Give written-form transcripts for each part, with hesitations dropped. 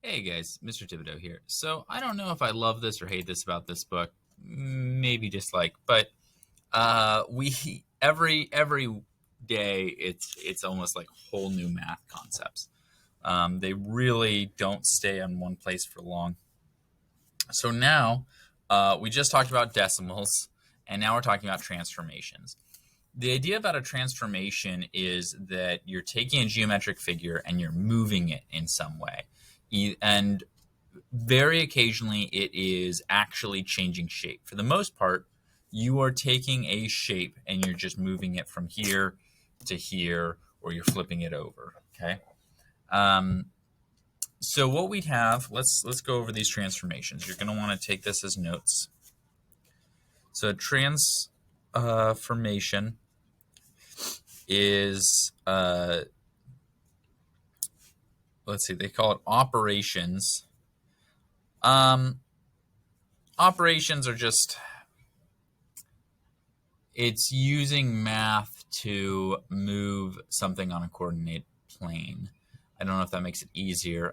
Hey guys, Mr. Thibodeau here. So I don't know if I love this or hate this about this book, maybe dislike, but we every day it's almost like whole new math concepts. They really don't stay on one place for long. So now we just talked about decimals, and now we're talking about transformations. The idea about a transformation is that you're taking a geometric figure and you're moving it in some way. And very occasionally it is actually changing shape. For the most part, you are taking a shape and you're just moving it from here to here, or you're flipping it over. Okay. So what we have, let's go over these transformations. You're going to want to take this as notes. So transformation is let's see, they call it operations. Operations are just, it's using math to move something on a coordinate plane. I don't know if that makes it easier.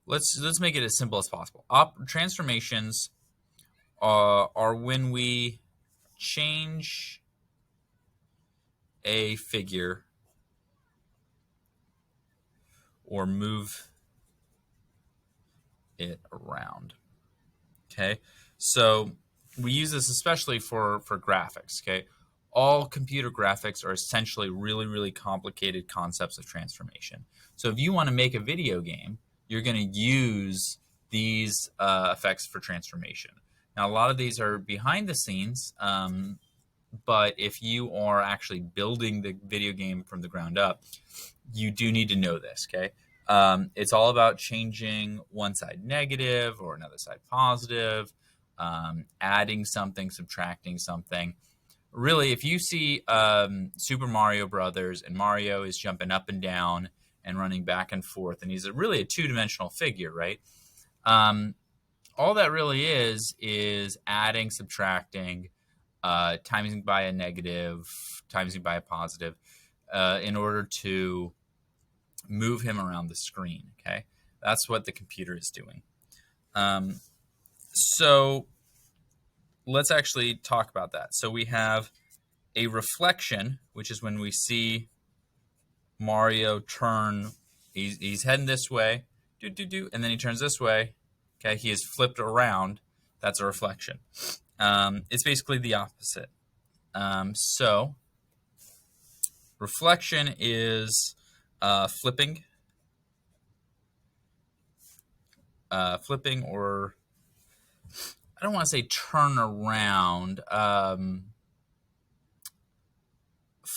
Let's make it as simple as possible. Transformations are when we change a figure or move it around. Okay, so we use this especially for graphics. Okay, all computer graphics are essentially really complicated concepts of transformation. So if you want to make a video game, you're going to use these effects for transformation. Now, a lot of these are behind the scenes, but if you are actually building the video game from the ground up, you do need to know this. Okay, it's all about changing one side negative or another side positive, adding something, subtracting something. Really, if you see Super Mario Brothers and Mario is jumping up and down and running back and forth, and he's really a two-dimensional figure, right? All that really is adding, subtracting, timing by a negative, timing by a positive, in order to move him around the screen. Okay, that's what the computer is doing. So let's actually talk about that. So we have a reflection, which is when we see Mario turn. He's heading this way, and then he turns this way. Okay, he is flipped around. That's a reflection. It's basically the opposite. So reflection is flipping, or I don't want to say turn around.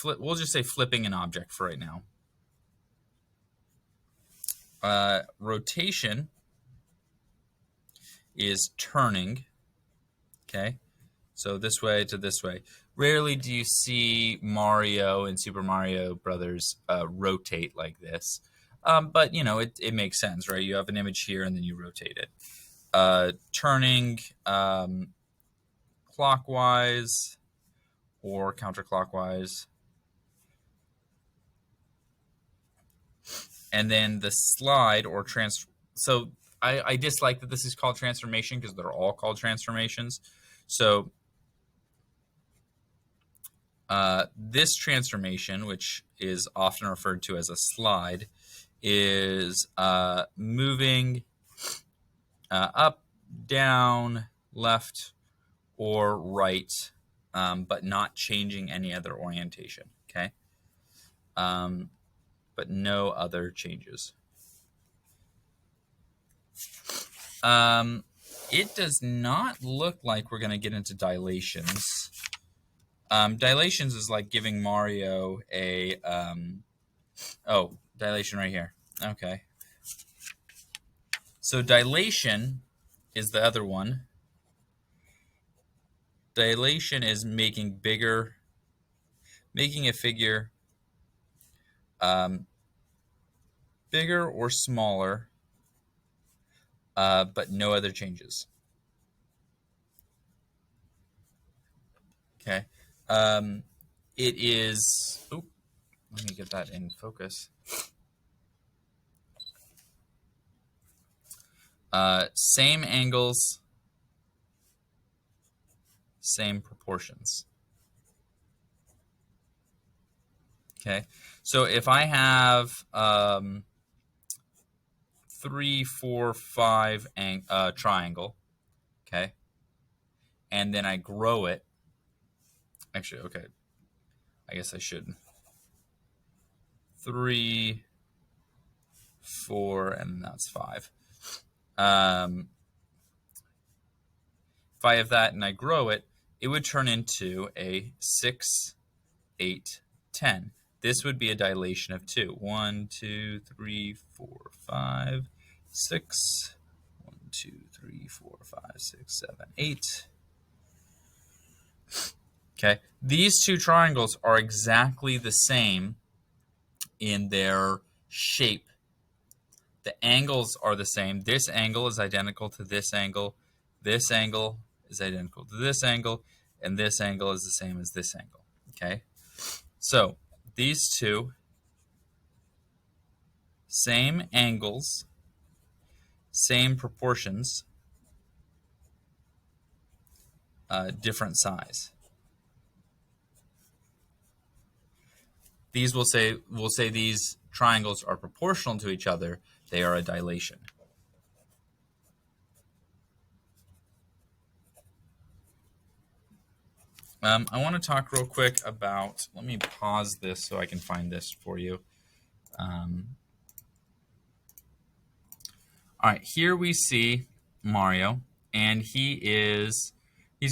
We'll just say flipping an object for right now. Rotation is turning. Okay, so this way to this way. Rarely do you see Mario and Super Mario Brothers rotate like this. But, you know, it makes sense, right? You have an image here and then you rotate it. Turning clockwise or counterclockwise. And then the slide or so I dislike that this is called transformation because they're all called transformations. So this transformation, which is often referred to as a slide, is moving up, down, left, or right, but not changing any other orientation. Okay, but no other changes. It does not look like we're going to get into dilations. Dilations is like giving Mario a dilation right here. Okay. So dilation is the other one. Dilation is making bigger, making a figure bigger or smaller, but no other changes. Okay. It is. Let me get that in focus. Same angles, same proportions. Okay, so if I have 3, 4, 5 triangle, okay, and then I grow it. Actually, okay, I guess I should. 3, 4, and that's 5. If I have that and I grow it, it would turn into a 6, 8, 10. This would be a dilation of 2. 1, 2, 3, 4, 5, 6. 1, 2, 3, 4, 5, 6, 7, 8. Okay, these two triangles are exactly the same in their shape. The angles are the same. This angle is identical to this angle. This angle is identical to this angle. And this angle is the same as this angle. Okay, so these two, same angles, same proportions, different size. These we'll say these triangles are proportional to each other. They are a dilation. I want to talk real quick about, let me pause this so I can find this for you. All right, here we see Mario, and he's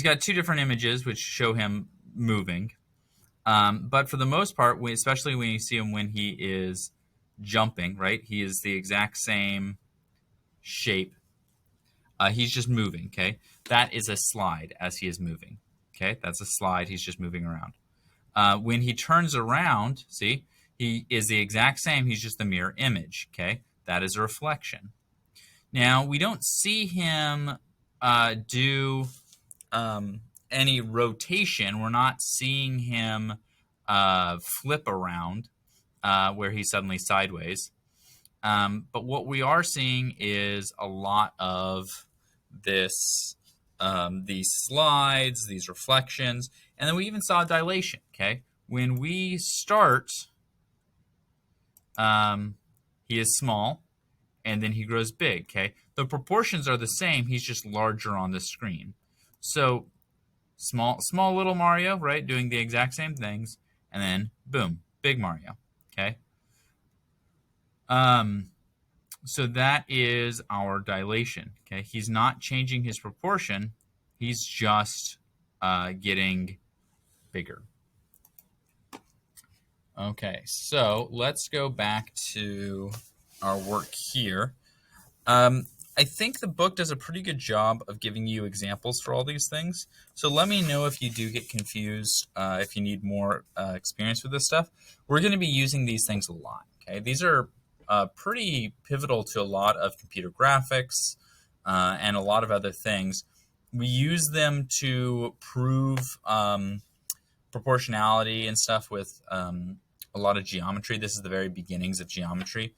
got two different images which show him moving. But for the most part, especially when you see him when he is jumping, right? He is the exact same shape. He's just moving, okay? That is a slide as he is moving, okay? That's a slide. He's just moving around. When he turns around, see, he is the exact same. He's just the mirror image, okay? That is a reflection. Now, we don't see him do any rotation. We're not seeing him flip around where he's suddenly sideways. But what we are seeing is a lot of this, these slides, these reflections, and then we even saw a dilation. Okay, when we start, he is small, and then he grows big. Okay, the proportions are the same. He's just larger on the screen. So small little Mario, right, doing the exact same things, and then boom, big Mario. Okay. So that is our dilation. Okay, he's not changing his proportion; he's just getting bigger. Okay, so let's go back to our work here. I think the book does a pretty good job of giving you examples for all these things. So let me know if you do get confused, if you need more experience with this stuff. We're going to be using these things a lot. Okay, these are pretty pivotal to a lot of computer graphics and a lot of other things. We use them to prove proportionality and stuff with a lot of geometry. This is the very beginnings of geometry,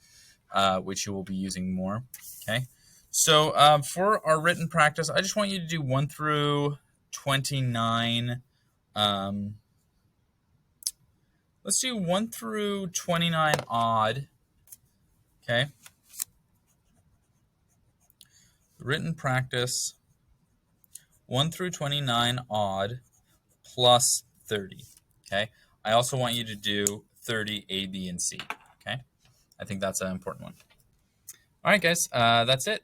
which you will be using more. Okay, so for our written practice, I just want you to do 1 through 29. Let's do 1 through 29 odd. Okay. Written practice 1 through 29 odd plus 30. Okay. I also want you to do 30 A, B, and C. Okay. I think that's an important one. All right, guys. That's it.